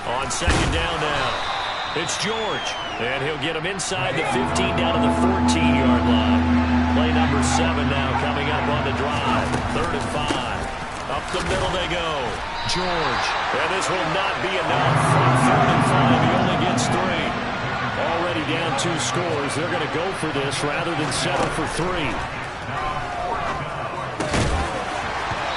On second down now, it's George. And he'll get him inside the 15 down to the 14-yard line. Play number 7 now coming up on the drive. 3rd and 5. Up the middle they go. George. And this will not be enough. On 3rd and 5, he only gets 3. Already down 2 scores. They're going to go for this rather than settle for 3.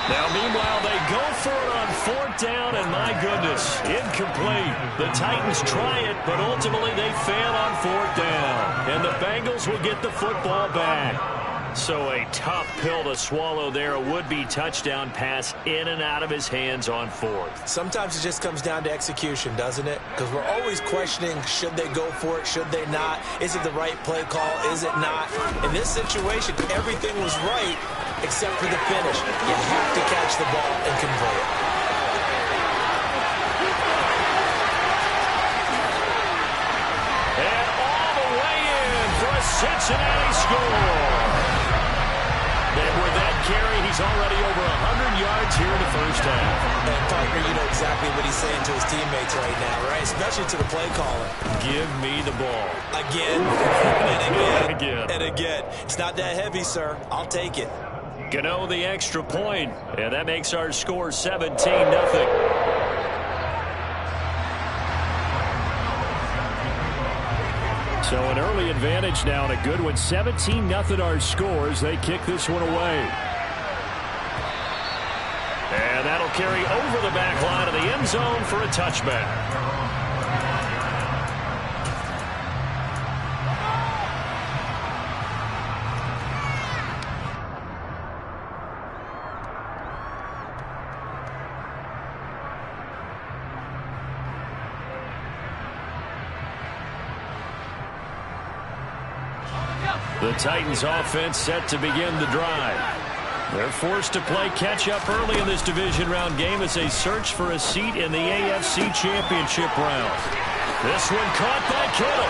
Now, meanwhile, they go for it on 4th down, and my goodness, incomplete. The Titans try it, but ultimately they fail on 4th down. And the Bengals will get the football back. So a tough pill to swallow there. A would-be touchdown pass in and out of his hands on 4th. Sometimes it just comes down to execution, doesn't it? Because we're always questioning, should they go for it, should they not? Is it the right play call, is it not? In this situation, everything was right except for the finish. You have to catch the ball and convert it. And all the way in for a Cincinnati score. And with that carry, he's already over 100 yards here in the first half. And, partner, you know exactly what he's saying to his teammates right now, right? Especially to the play caller. Give me the ball. Again, and again, and again. It's not that heavy, sir. I'll take it. Gano the extra point, and that makes our score 17-0. So an early advantage now and a good one. 17-0 our scores. They kick this one away. And that'll carry over the back line of the end zone for a touchback. The Titans offense set to begin the drive. They're forced to play catch-up early in this division round game as they search for a seat in the AFC Championship round. This one caught by Kittle.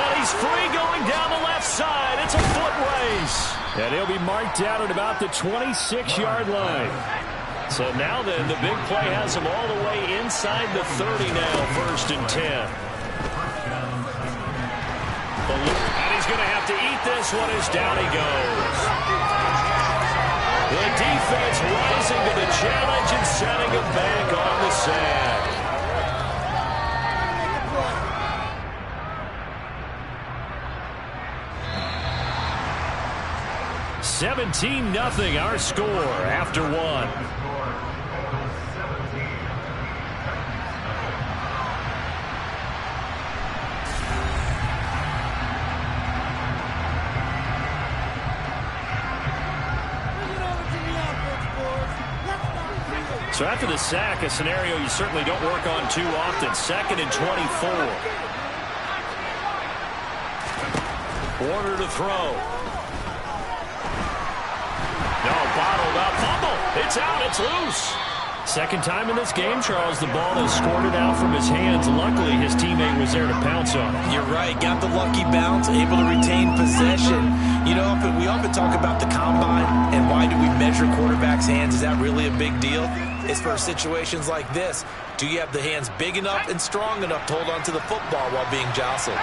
And he's free going down the left side. It's a foot race. And he'll be marked down at about the 26-yard line. So now then, the big play has him all the way inside the 30 now, 1st and 10. And he's going to have to eat this one as down he goes. The defense rising to the challenge and setting him back on the sack. 17-0 our score after 1. So after the sack, a scenario you certainly don't work on too often. 2nd and 24. Warner to throw. No, bottled up. Fumble. It's out. It's loose. Second time in this game, Charles, the ball is squirted out from his hands. Luckily, his teammate was there to pounce on it. You're right. Got the lucky bounce, able to retain possession. You know, we often talk about the combine and why do we measure quarterbacks' hands. Is that really a big deal? It's for situations like this. Do you have the hands big enough and strong enough to hold on to the football while being jostled?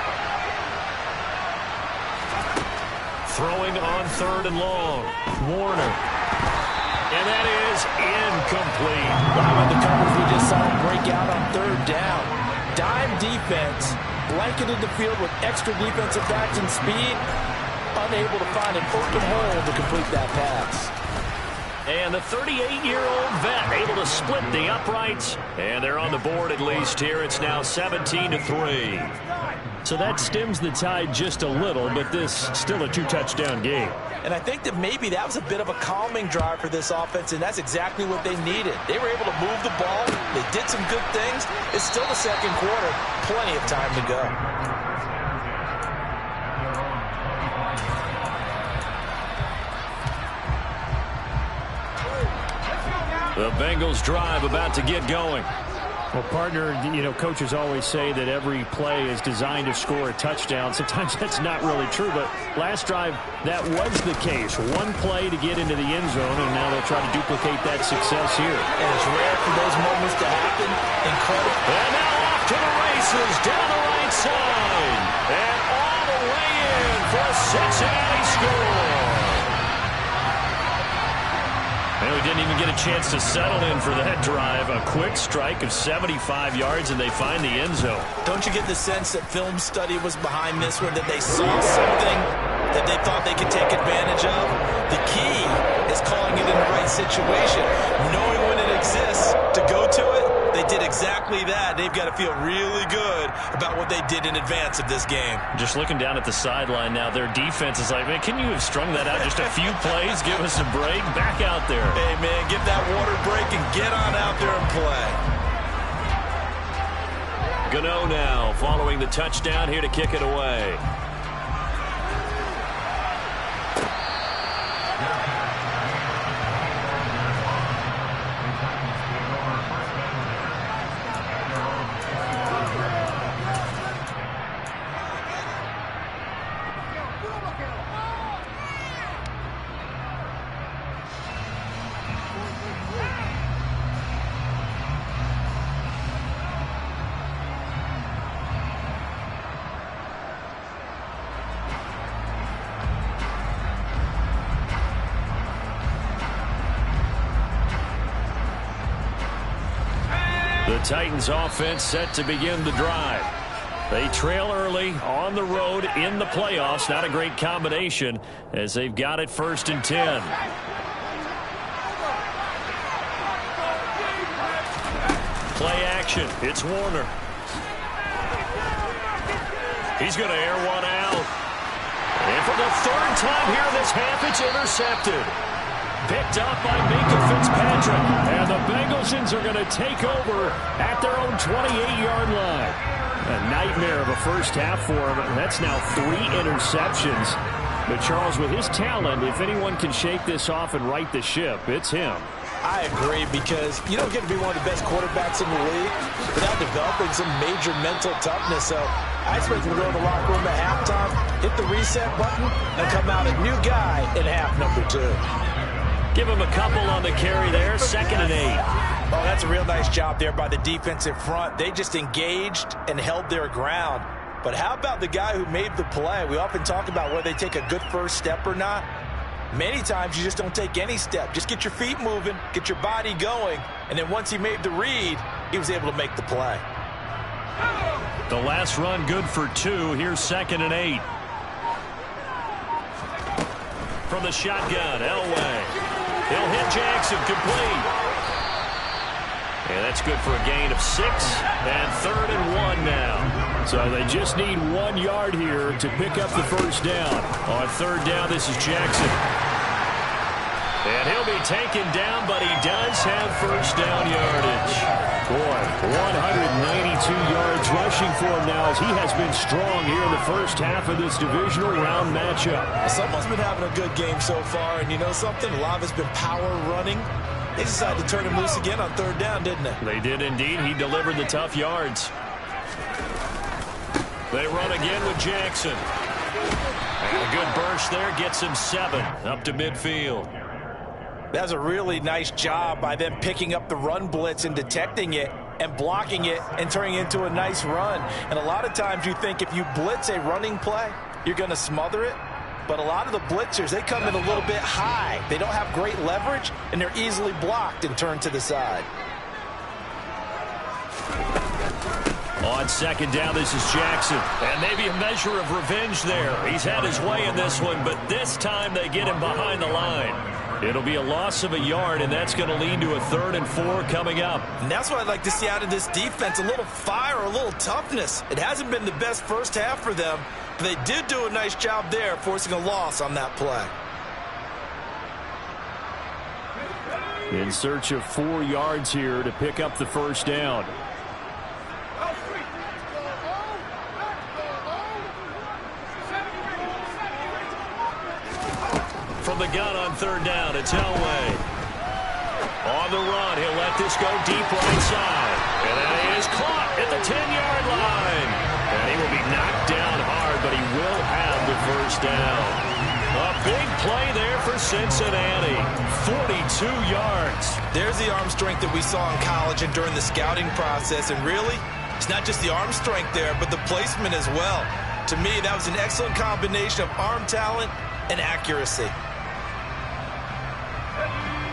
Throwing on 3rd and long. Warner. And that is incomplete. Wow, the coverage we just saw break out on 3rd down. Dime defense, blanketed the field with extra defensive backs and speed, unable to find an open hole to complete that pass. And the 38-year-old vet able to split the uprights. And they're on the board at least here. It's now 17-3. So that stems the tide just a little, but this still a 2-touchdown game. And I think that maybe that was a bit of a calming drive for this offense, and that's exactly what they needed. They were able to move the ball. They did some good things. It's still the 2nd quarter. Plenty of time to go. The Bengals drive about to get going. Well, partner, you know, coaches always say that every play is designed to score a touchdown. Sometimes that's not really true, but last drive, that was the case. One play to get into the end zone, and now they'll try to duplicate that success here. And it's rare for those moments to happen. And now off to the races, down the right side. And all the way in for a Cincinnati score. And we didn't even get a chance to settle in for that drive. A quick strike of 75 yards, and they find the end zone. Don't you get the sense that film study was behind this one, that they saw something that they thought they could take advantage of? The key is calling it in the right situation, knowing when it exists to go to it. They did exactly that. They've got to feel really good about what they did in advance of this game. Just looking down at the sideline now, their defense is like, man, can you have strung that out just a few plays? Give us a break. Back out there. Hey, man, give that water break and get on out there and play. Gano now following the touchdown here to kick it away. The Titans offense set to begin the drive. They trail early on the road in the playoffs. Not a great combination as they've got it 1st and 10. Play action. It's Warner. He's going to air one out. And for the 3rd time here in this half, it's intercepted. Picked up by Minka Fitzpatrick. And the Bengalsians are going to take over at their own 28-yard line. A nightmare of a first half for him. That's now 3 interceptions. But Charles, with his talent, if anyone can shake this off and right the ship, it's him. I agree, because you don't get to be one of the best quarterbacks in the league without developing some major mental toughness. So I expect him to go to the locker room at halftime, hit the reset button, and come out a new guy in half number 2. Give him a couple on the carry there. 2nd and 8. Oh, that's a real nice job there by the defensive front. They just engaged and held their ground. But how about the guy who made the play? We often talk about whether they take a good first step or not. Many times you just don't take any step. Just get your feet moving, get your body going, and then once he made the read, he was able to make the play. The last run good for 2. Here's 2nd and 8. From the shotgun, Elway. He'll hit Jackson, complete. And that's good for a gain of 6. And 3rd and 1 now. So they just need 1 yard here to pick up the first down. On 3rd down, this is Jackson. And he'll be taken down, but he does have first down yardage. Boy, 192 yards rushing for him now as he has been strong here in the first half of this divisional round matchup. Someone's been having a good game so far, and you know something? A lot of it's been power running. They decided to turn him loose again on 3rd down, didn't they? They did indeed. He delivered the tough yards. They run again with Jackson. And a good burst there gets him 7 up to midfield. That's a really nice job by them picking up the run blitz and detecting it and blocking it and turning it into a nice run. And a lot of times you think if you blitz a running play, you're going to smother it. But a lot of the blitzers, they come in a little bit high. They don't have great leverage, and they're easily blocked and turned to the side. On 2nd down, this is Jackson. And maybe a measure of revenge there. He's had his way in this one, but this time they get him behind the line. It'll be a loss of a yard, and that's going to lead to a 3rd and 4 coming up. And that's what I'd like to see out of this defense, a little fire, a little toughness. It hasn't been the best first half for them, but they did do a nice job there, forcing a loss on that play. In search of 4 yards here to pick up the first down. From the gun on 3rd down, it's Elway. On the run, he'll let this go deep right side. And that is caught at the 10-yard line. And he will be knocked down hard, but he will have the first down. A big play there for Cincinnati. 42 yards. There's the arm strength that we saw in college and during the scouting process. And really, it's not just the arm strength there, but the placement as well. To me, that was an excellent combination of arm talent and accuracy.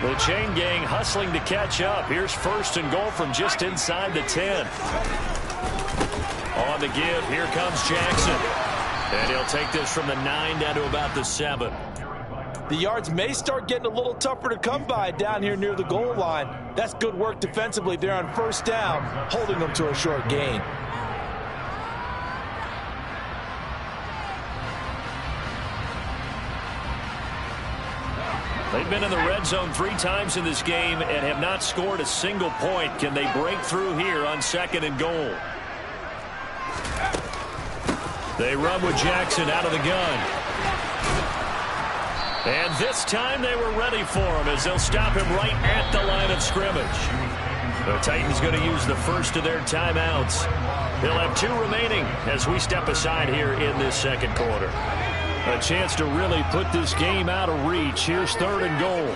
The chain gang hustling to catch up. Here's first and goal from just inside the 10. On the give, here comes Jackson. And he'll take this from the 9 down to about the 7. The yards may start getting a little tougher to come by down here near the goal line. That's good work defensively there on first down, holding them to a short gain. They've been in the red zone 3 times in this game and have not scored a single point. Can they break through here on 2nd and goal? They run with Jackson out of the gun. And this time they were ready for him as they'll stop him right at the line of scrimmage. The Titans going to use the first of their timeouts. They'll have 2 remaining as we step aside here in this 2nd quarter. A chance to really put this game out of reach. Here's 3rd and goal.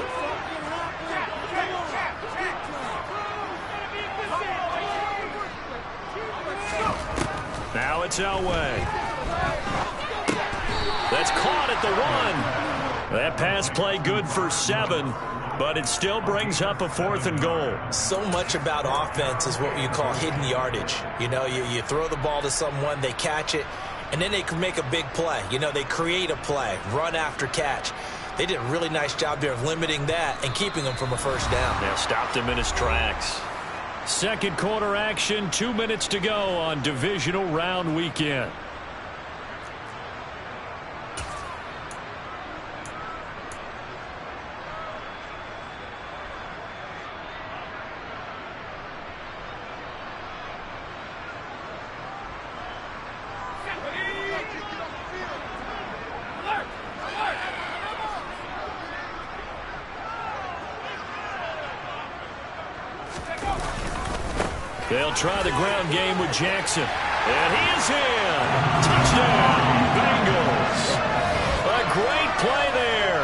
Now it's Elway. That's caught at the 1. That pass play good for 7, but it still brings up a 4th and goal. So much about offense is what you call hidden yardage. You know, you throw the ball to someone, they catch it, and then they can make a big play. You know, they create a play, run after catch. They did a really nice job there of limiting that and keeping him from a first down. Yeah, stopped him in his tracks. 2nd quarter action, 2 minutes to go on divisional round weekend. They'll try the ground game with Jackson. And he is in. Touchdown, Bengals. A great play there.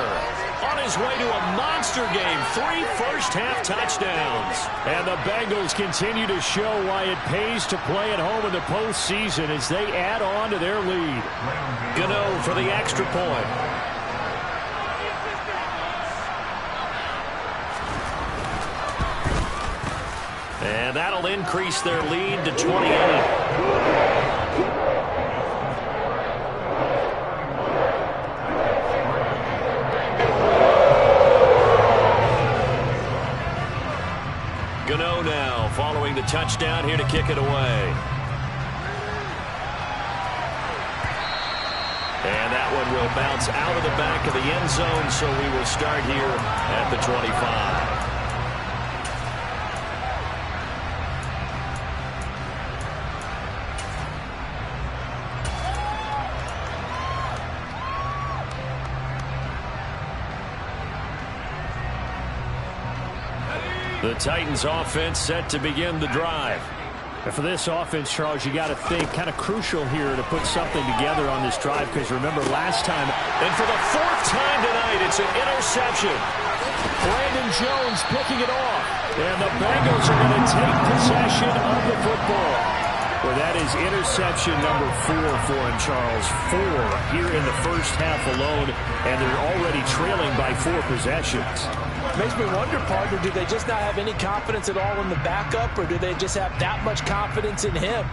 On his way to a monster game. 3 first-half touchdowns. And the Bengals continue to show why it pays to play at home in the postseason as they add on to their lead. Gano for the extra point. And that'll increase their lead to 28. Gano now following the touchdown here to kick it away. And that one will bounce out of the back of the end zone, so we will start here at the 25. The Titans offense set to begin the drive. And for this offense, Charles, you got to think kind of crucial here to put something together on this drive, because remember last time. And for the 4th time tonight, it's an interception. Brandon Jones picking it off. And the Bengals are going to take possession of the football. Well, that is interception number 4 for him, Charles. 4 here in the first half alone, and they're already trailing by 4 possessions. Makes me wonder, partner, do they just not have any confidence at all in the backup, or do they just have that much confidence in him?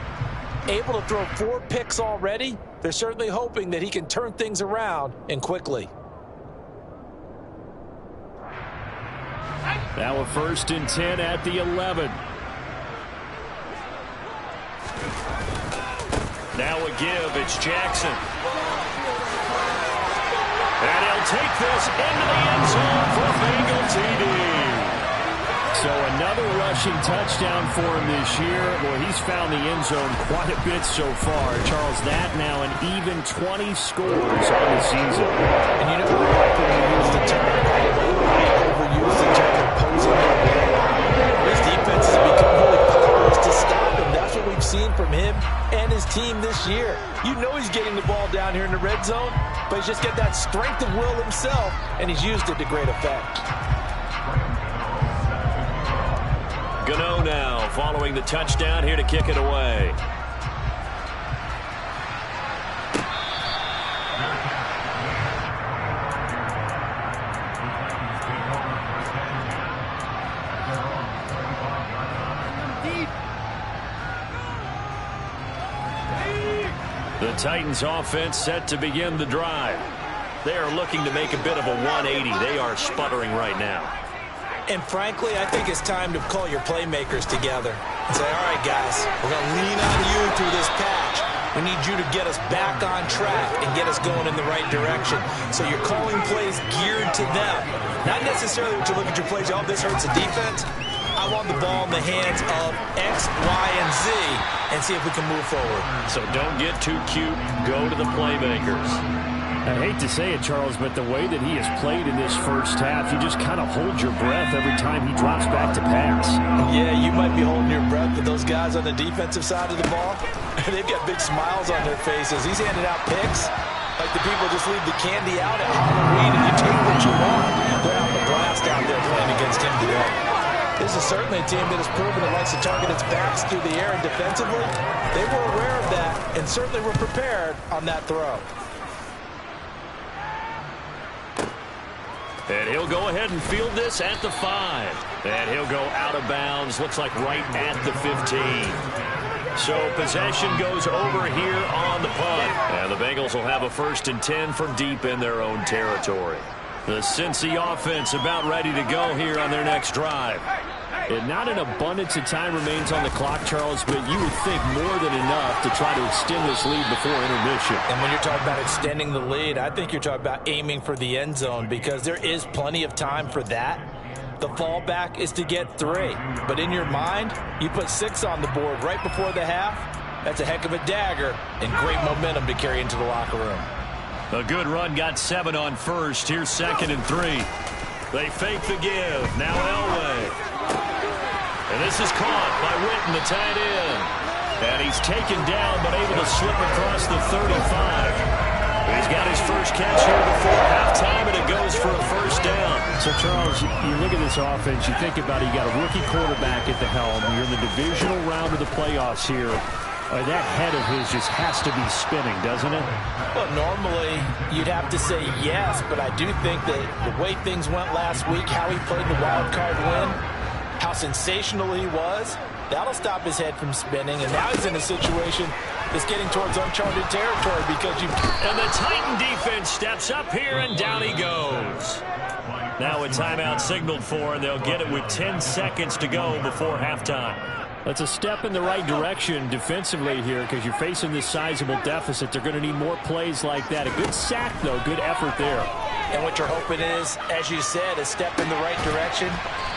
Able to throw 4 picks already, they're certainly hoping that he can turn things around and quickly. Now a 1st and 10 at the 11. Now a give, it's Jackson. And he'll take this into the end zone for Bengal TD. So another rushing touchdown for him this year. Well, he's found the end zone quite a bit so far. Charles, that now an even 20 scores on the season. And you know, I like when you use the term, overuse the term opposing. His defense has become really powerless to stop him. That's what we've seen from him and his team this year. You know he's getting the ball down here in the red zone, but he's just got that strength of will himself, and he's used it to great effect. Gano now following the touchdown here to kick it away. The Titans offense set to begin the drive. They are looking to make a bit of a 180. They are sputtering right now. And frankly, I think it's time to call your playmakers together and say, all right, guys, we're going to lean on you through this patch. We need you to get us back on track and get us going in the right direction. So you're calling plays geared to them. Not necessarily what you look at your plays, oh, this hurts the defense. I want the ball in the hands of X, Y, and Z and see if we can move forward. So don't get too cute. Go to the playmakers. I hate to say it, Charles, but the way that he has played in this first half, you just kind of hold your breath every time he drops back to pass. Yeah, you might be holding your breath, but those guys on the defensive side of the ball, they've got big smiles on their faces. He's handing out picks like the people just leave the candy out at Halloween and you take what you want. They're having a blast out there playing against him today. This is certainly a team that has proven it likes to target its backs through the air and defensively. They were aware of that and certainly were prepared on that throw. And he'll go ahead and field this at the 5. And he'll go out of bounds, looks like right at the 15. So possession goes over here on the punt. And the Bengals will have a 1st and 10 from deep in their own territory. The Cincy offense about ready to go here on their next drive. And not an abundance of time remains on the clock, Charles, but you would think more than enough to try to extend this lead before intermission. And when you're talking about extending the lead, I think you're talking about aiming for the end zone because there is plenty of time for that. The fallback is to get 3. But in your mind, you put 6 on the board right before the half. That's a heck of a dagger and great momentum to carry into the locker room. A good run got 7 on first. Here's 2nd and 3. They fake the give. Now Elway. And this is caught by Witten, the tight end. And he's taken down, but able to slip across the 35. He's got his first catch here before halftime, and it goes for a 1st down. So, Charles, you look at this offense, you think about it, you got a rookie quarterback at the helm. You're in the divisional round of the playoffs here. That head of his just has to be spinning, doesn't it? Well, normally you'd have to say yes, but I do think that the way things went last week, how he played the wild card win, how sensational he was, that'll stop his head from spinning. And now he's in a situation that's getting towards uncharted territory because you. And the Titan defense steps up here, and down he goes. Now a timeout signaled for, and they'll get it with 10 seconds to go before halftime. That's a step in the right direction defensively here because you're facing this sizable deficit. They're going to need more plays like that. A good sack, though. Good effort there. And what you're hoping is, as you said, a step in the right direction.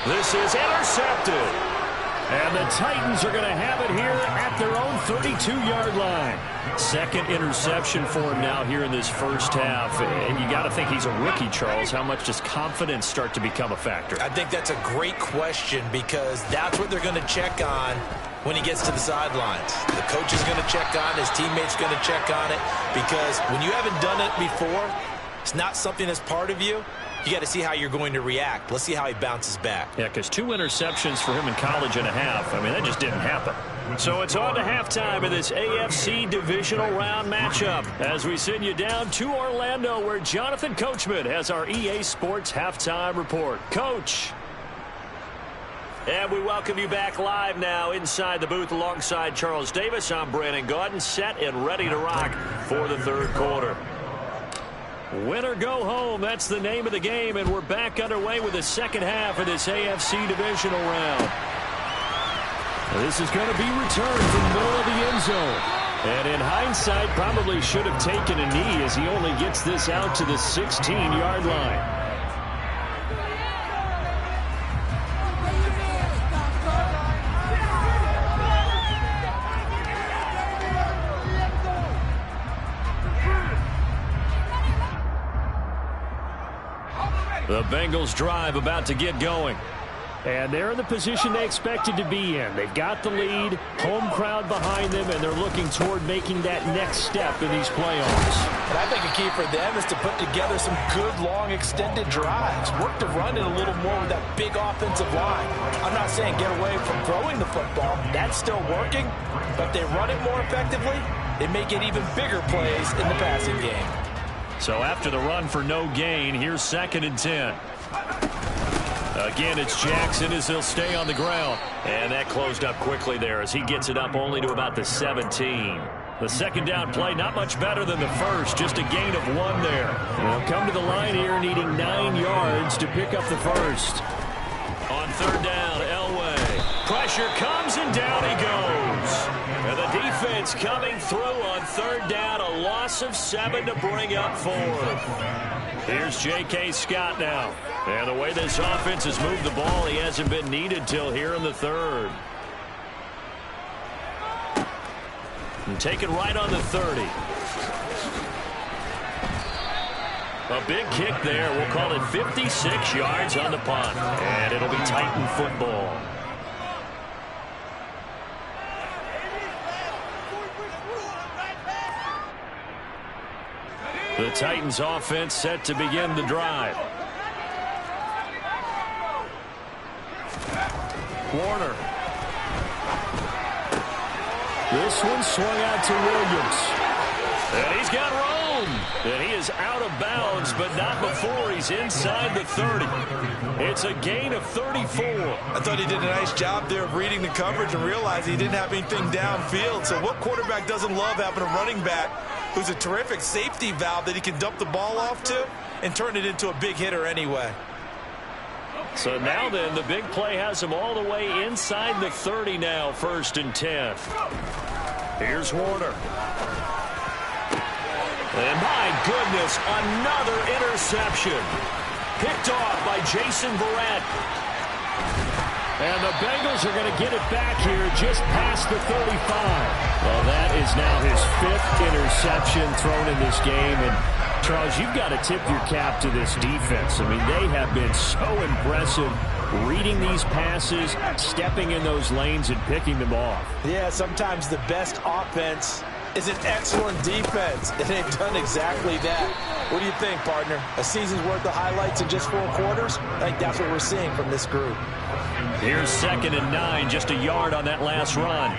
This is intercepted. And the Titans are going to have it here at their own 32-yard line. 2nd interception for him now here in this first half. And you got to think he's a rookie, Charles. How much does confidence start to become a factor? I think that's a great question because that's what they're going to check on when he gets to the sidelines. The coach is going to check on it. His teammate's going to check on it because when you haven't done it before, it's not something that's part of you. You got to see how you're going to react. Let's see how he bounces back. Yeah, because 2 interceptions for him in college and a half. I mean, that just didn't happen. So it's on to halftime of this AFC divisional round matchup as we send you down to Orlando where Jonathan Coachman has our EA Sports halftime report. Coach. And we welcome you back live now inside the booth alongside Charles Davis. I'm Brandon Gaudin, set and ready to rock for the 3rd quarter. Win or go home, that's the name of the game, and we're back underway with the 2nd half of this AFC divisional round. This is going to be returned from the middle of the end zone. And in hindsight, probably should have taken a knee as he only gets this out to the 16-yard line. The Bengals drive about to get going. And they're in the position they expected to be in. They've got the lead, home crowd behind them, and they're looking toward making that next step in these playoffs. And I think a key for them is to put together some good, long, extended drives. Work to run it a little more with that big offensive line. I'm not saying get away from throwing the football. That's still working. But if they run it more effectively, they may get even bigger plays in the passing game. So after the run for no gain, here's 2nd and 10. Again, it's Jackson as he'll stay on the ground. And that closed up quickly there as he gets it up only to about the 17. The second down play, not much better than the first, just a gain of 1 there. They'll come to the line here needing 9 yards to pick up the first. On 3rd down, Elway. Pressure comes and down he goes. And the defense coming through on 3rd down, a loss of 7 to bring up 4th. Here's J.K. Scott now. And the way this offense has moved the ball, he hasn't been needed till here in the 3rd. And take it right on the 30. A big kick there. We'll call it 56 yards on the punt. And it'll be Titan football. The Titans offense set to begin the drive. Warner. This one swung out to Williams. And he's got room. And he is out of bounds, but not before he's inside the 30. It's a gain of 34. I thought he did a nice job there of reading the coverage and realizing he didn't have anything downfield. So what quarterback doesn't love having a running back who's a terrific safety valve that he can dump the ball off to and turn it into a big hitter anyway? So now then, the big play has him all the way inside the 30 now, 1st and 10. Here's Warner. And my goodness, another interception. Picked off by Jason Verrett. And the Bengals are going to get it back here just past the 35. Well, that is now his 5th interception thrown in this game. And Charles, you've got to tip your cap to this defense. I mean, they have been so impressive reading these passes, stepping in those lanes and picking them off. Yeah, sometimes the best offense is an excellent defense, and they've done exactly that. What do you think, partner? A season's worth of highlights in just 4 quarters? I think that's what we're seeing from this group. Here's 2nd and 9, just a yard on that last run.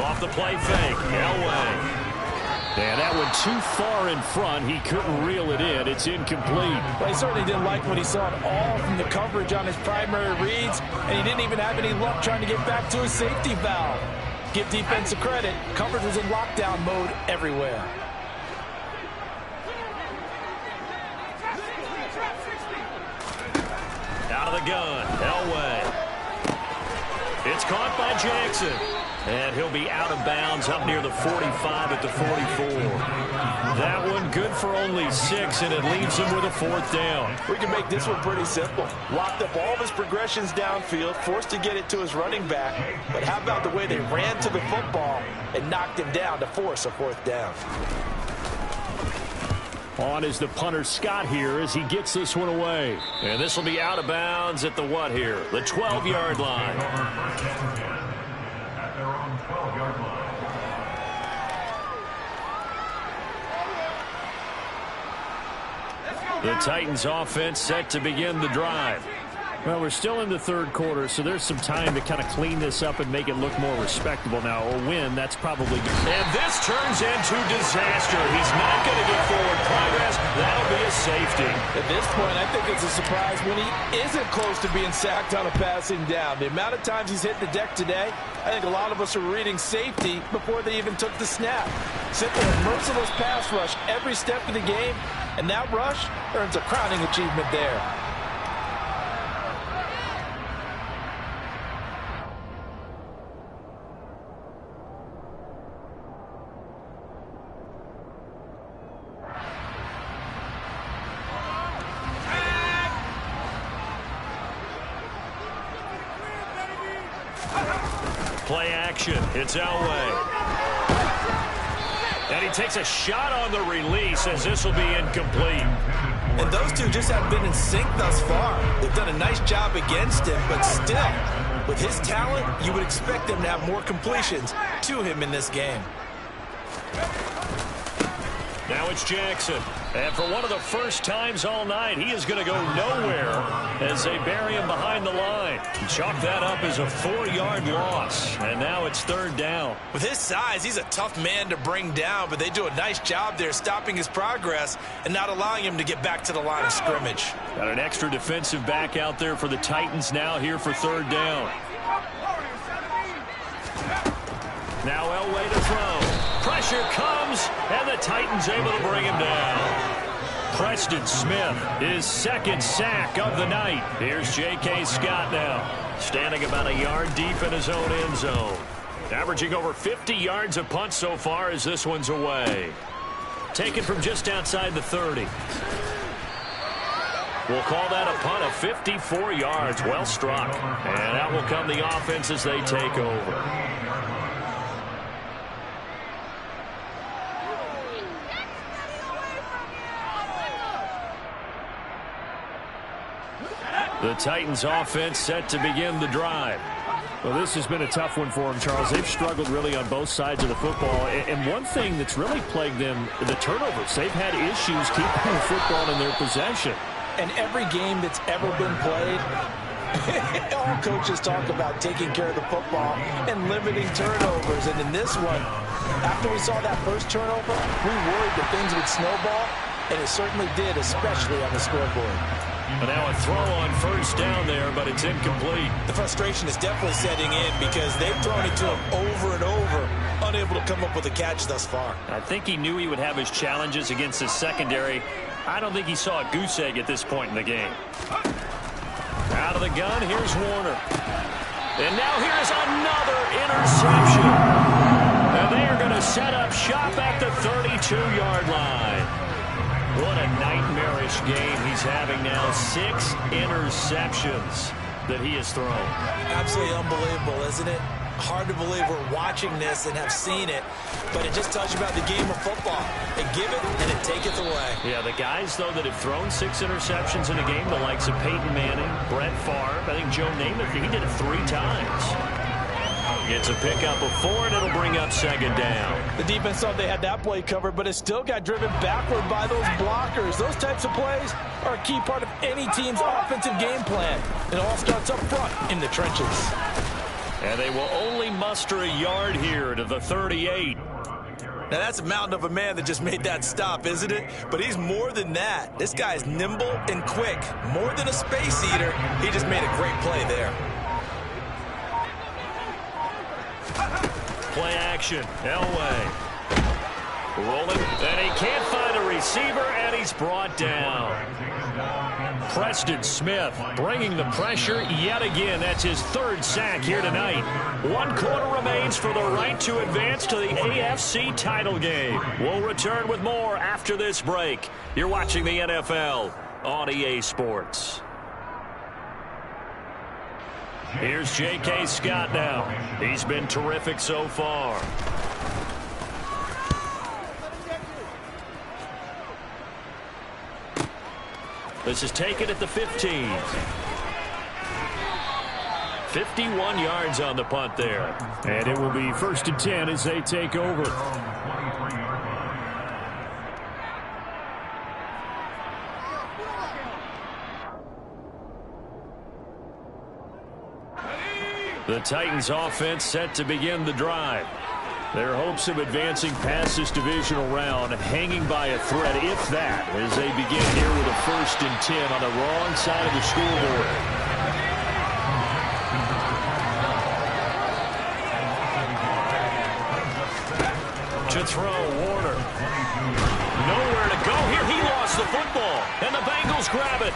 Off the play fake, Elway. And that one too far in front. He couldn't reel it in. It's incomplete. Well, he certainly didn't like what he saw at all from the coverage on his primary reads, and he didn't even have any luck trying to get back to his safety valve. Give defense a credit. Coverage was in lockdown mode everywhere. Out of the gun, Elway. It's caught by Jackson. And he'll be out of bounds up near the 45 at the 44. That one good for only 6, and it leaves him with a 4th down. We can make this one pretty simple. Locked up all of his progressions downfield, forced to get it to his running back. But how about the way they ran to the football and knocked him down to force a 4th down? On is the punter Scott here as he gets this one away. And this will be out of bounds at the what here? The 12-yard line. The Titans offense set to begin the drive. Well, we're still in the 3rd quarter, so there's some time to kind of clean this up and make it look more respectable now. A win, that's probably good. And this turns into disaster. He's not going to get forward progress. That'll be a safety. At this point, I think it's a surprise when he isn't close to being sacked on a passing down. The amount of times he's hit the deck today, I think a lot of us are reading safety before they even took the snap. Simple and merciless pass rush every step of the game, and that rush earns a crowning achievement there. Play action. It's Elway. And he takes a shot on the release as this will be incomplete. And those two just haven't been in sync thus far. They've done a nice job against him, but still, with his talent, you would expect them to have more completions to him in this game. Now it's Jackson. And for one of the first times all night, he is going to go nowhere as they bury him behind the line. Chalk that up as a 4-yard loss. And now it's 3rd down. With his size, he's a tough man to bring down, but they do a nice job there stopping his progress and not allowing him to get back to the line of scrimmage. Got an extra defensive back out there for the Titans now here for 3rd down. Now Elway to throw. Pressure comes, and the Titans able to bring him down. Preston Smith, his 2nd sack of the night. Here's J.K. Scott now, standing about a yard deep in his own end zone. Averaging over 50 yards a punt so far as this one's away. Taken from just outside the 30. We'll call that a punt of 54 yards. Well struck. And out will come the offense as they take over. The Titans offense set to begin the drive. Well, this has been a tough one for them, Charles. They've struggled really on both sides of the football. And one thing that's really plagued them, the turnovers. They've had issues keeping the football in their possession. And every game that's ever been played, all coaches talk about taking care of the football and limiting turnovers. And in this one, after we saw that first turnover, we worried that things would snowball, and it certainly did, especially on the scoreboard. And now a throw on 1st down there, but it's incomplete. The frustration is definitely setting in because they've thrown it to him over and over, unable to come up with a catch thus far. I think he knew he would have his challenges against his secondary. I don't think he saw a goose egg at this point in the game. Out of the gun, here's Warner. And now here's another interception. And they are going to set up shop at the 32-yard line. What a nightmarish game he's having now. 6 interceptions that he has thrown. Absolutely unbelievable, isn't it? Hard to believe we're watching this and have seen it, but it just tells you about the game of football. They give it and it taketh away. Yeah, the guys, though, that have thrown 6 interceptions in a game, the likes of Peyton Manning, Brett Favre, I think Joe Namath, he did it 3 times. Gets a pickup of 4, and it'll bring up 2nd down. The defense thought they had that play covered, but it still got driven backward by those blockers. Those types of plays are a key part of any team's offensive game plan. It all starts up front in the trenches. And they will only muster a yard here to the 38. Now, that's a mountain of a man that just made that stop, isn't it? But he's more than that. This guy's nimble and quick. More than a space eater, he just made a great play there. Play action. Elway. Rolling. And he can't find a receiver, and he's brought down. Preston Smith bringing the pressure yet again. That's his 3rd sack here tonight. 1 quarter remains for the right to advance to the AFC title game. We'll return with more after this break. You're watching the NFL on EA Sports. Here's J.K. Scott now. He's been terrific so far. This is taken at the 15. 51 yards on the punt there. And it will be 1st and 10 as they take over. The Titans offense set to begin the drive. Their hopes of advancing past this divisional round hanging by a thread, if that, as they begin here with a 1st and 10 on the wrong side of the scoreboard. To throw, Warner. Nowhere to go here. He lost the football, and the Bengals grab it.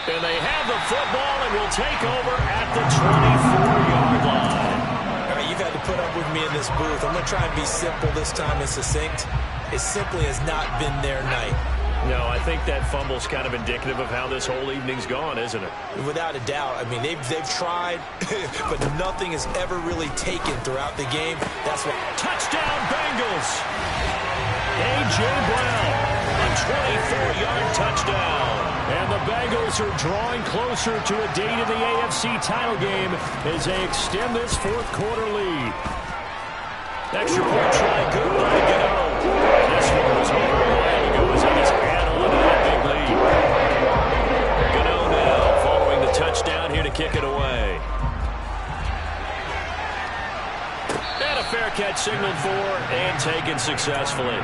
And they have the football and will take over at the 24-yard line. All right, you've had to put up with me in this booth. I'm going to try and be simple this time and succinct. It simply has not been their night. No, I think that fumble's kind of indicative of how this whole evening's gone, isn't it? Without a doubt. I mean, they've tried, but nothing has ever really taken throughout the game. That's what. Touchdown, Bengals! A.J. Brown. 24-yard touchdown. And the Bengals are drawing closer to a date in the AFC title game as they extend this fourth quarter lead. Extra point try, good by Gano. This one was over a while ago as they just add on to that big lead. Gano now following the touchdown here to kick it away. And a fair catch signaled for and taken successfully.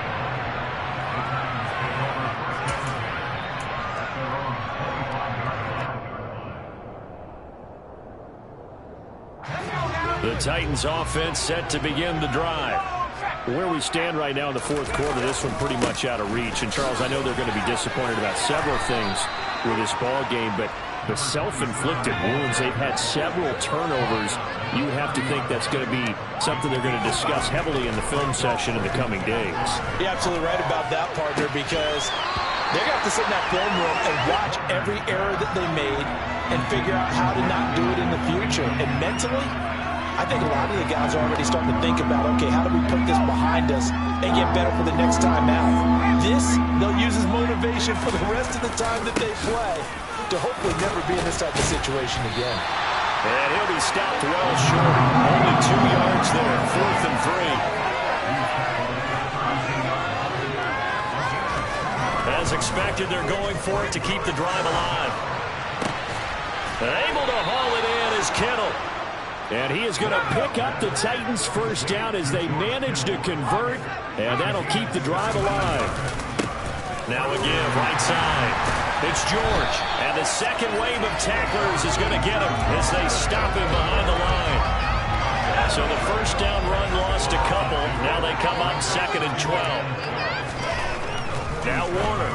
The Titans offense set to begin the drive. Where we stand right now in the fourth quarter, this one pretty much out of reach. And, Charles, I know they're going to be disappointed about several things with this ball game, but the self-inflicted wounds, they've had several turnovers. You have to think that's going to be something they're going to discuss heavily in the film session in the coming days. You're absolutely right about that, partner, because they're going to have to sit in that film room and watch every error that they made and figure out how to not do it in the future. And mentally, I think a lot of the guys are already starting to think about, okay, how do we put this behind us and get better for the next time out? This, they'll use as motivation for the rest of the time that they play to hopefully never be in this type of situation again. And he'll be stopped well short. Only 2 yards there, 4th and 3. As expected, they're going for it to keep the drive alive. Able to haul it in is Kittle. And he is going to pick up the Titans' first down as they manage to convert, and that'll keep the drive alive. Now a give, right side. It's George, and the second wave of tacklers is going to get him as they stop him behind the line. So the first down run lost a couple. Now they come up 2nd and 12. Now Warner.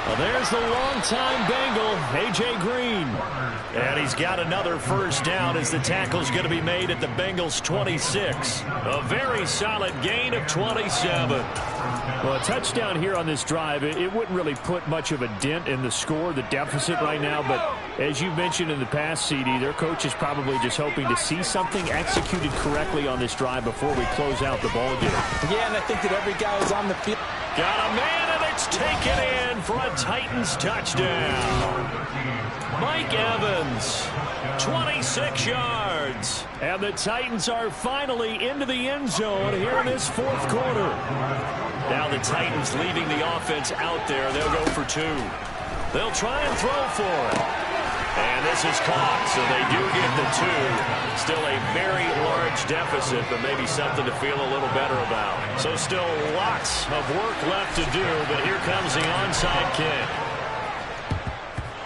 Well, there's the longtime Bengal, A.J. Green. And he's got another first down as the tackle's going to be made at the Bengals' 26. A very solid gain of 27. Well, a touchdown here on this drive, it wouldn't really put much of a dent in the score, the deficit right now. But as you mentioned in the past, CD, their coach is probably just hoping to see something executed correctly on this drive before we close out the ball game. Yeah, and I think that every guy is on the field. Got a man, and it's taken in for a Titans touchdown. Mike Evans, 26 yards. And the Titans are finally into the end zone here in this fourth quarter. Now the Titans leaving the offense out there. They'll go for 2. They'll try and throw for it. And this is caught, so they do get the 2. Still a very large deficit, but maybe something to feel a little better about. So still lots of work left to do, but here comes the onside kick.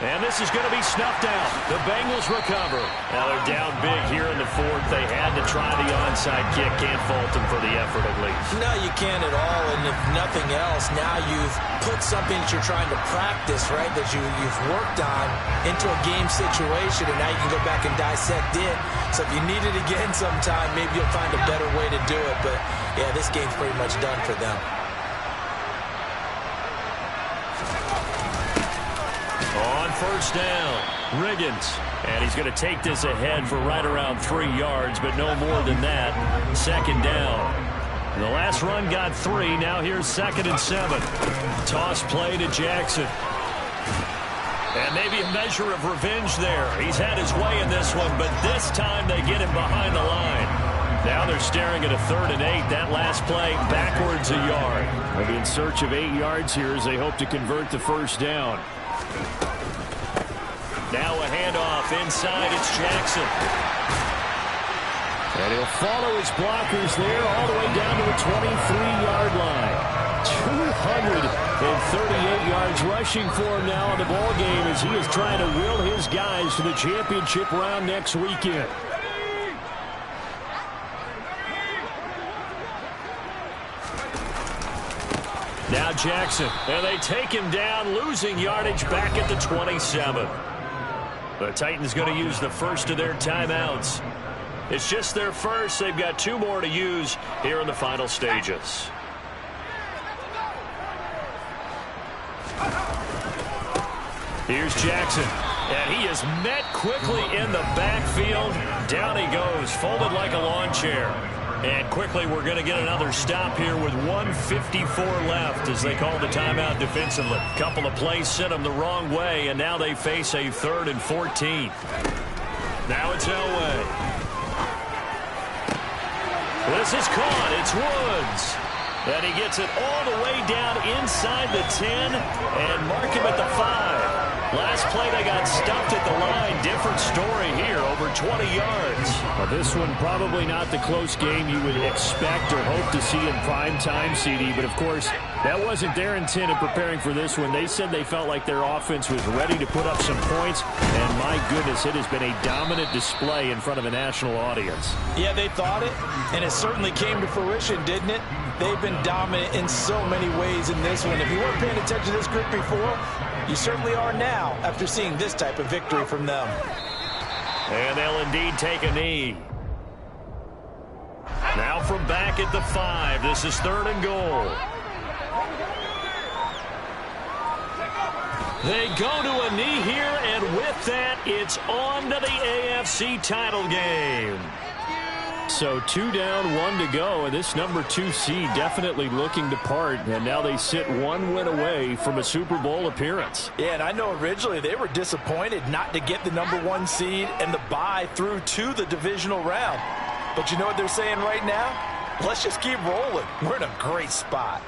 And this is going to be snuffed out. The Bengals recover. Now they're down big here in the fourth. They had to try the onside kick. Can't fault them for the effort at least. No, you can't at all. And if nothing else, now you've put something that you're trying to practice, right, that you've worked on into a game situation, and now you can go back and dissect it. So if you need it again sometime, maybe you'll find a better way to do it. But, yeah, this game's pretty much done for them. On first down, Riggins. And he's going to take this ahead for right around 3 yards, but no more than that. 2nd down. The last run got 3. Now here's 2nd and 7. Toss play to Jackson. And maybe a measure of revenge there. He's had his way in this one, but this time they get him behind the line. Now they're staring at a 3rd and 8. That last play backwards a yard. They'll be in search of 8 yards here as they hope to convert the first down. Now a handoff inside. It's Jackson. And he'll follow his blockers there all the way down to the 23-yard line. 238 yards rushing for him now in the ball game as he is trying to will his guys to the championship round next weekend. Now Jackson, and they take him down, losing yardage back at the 27. The Titans going to use the first of their timeouts. It's just their first. They've got 2 more to use here in the final stages. Here's Jackson, and he is met quickly in the backfield. Down he goes, folded like a lawn chair. And quickly, we're going to get another stop here with 1:54 left as they call the timeout defensively. Couple of plays sent them the wrong way, and now they face a 3rd and 14. Now it's Elway. This is caught. It's Woods. And he gets it all the way down inside the 10 and mark him at the 5. Last play, they got stuffed at the line. Different story here, over 20 yards. Well, this one probably not the close game you would expect or hope to see in prime time, CD. But, of course, that wasn't their intent in preparing for this one. They said they felt like their offense was ready to put up some points. And, my goodness, it has been a dominant display in front of a national audience. Yeah, they thought it, and it certainly came to fruition, didn't it? They've been dominant in so many ways in this one. If you weren't paying attention to this group before, you certainly are now after seeing this type of victory from them. And they'll indeed take a knee. Now from back at the 5, this is 3rd and goal. They go to a knee here, and with that, it's on to the AFC title game. So 2 down, 1 to go, and this number 2 seed definitely looking to part, and now they sit 1 win away from a Super Bowl appearance. Yeah, and I know originally they were disappointed not to get the number 1 seed and the bye through to the divisional round. But you know what they're saying right now? Let's just keep rolling. We're in a great spot.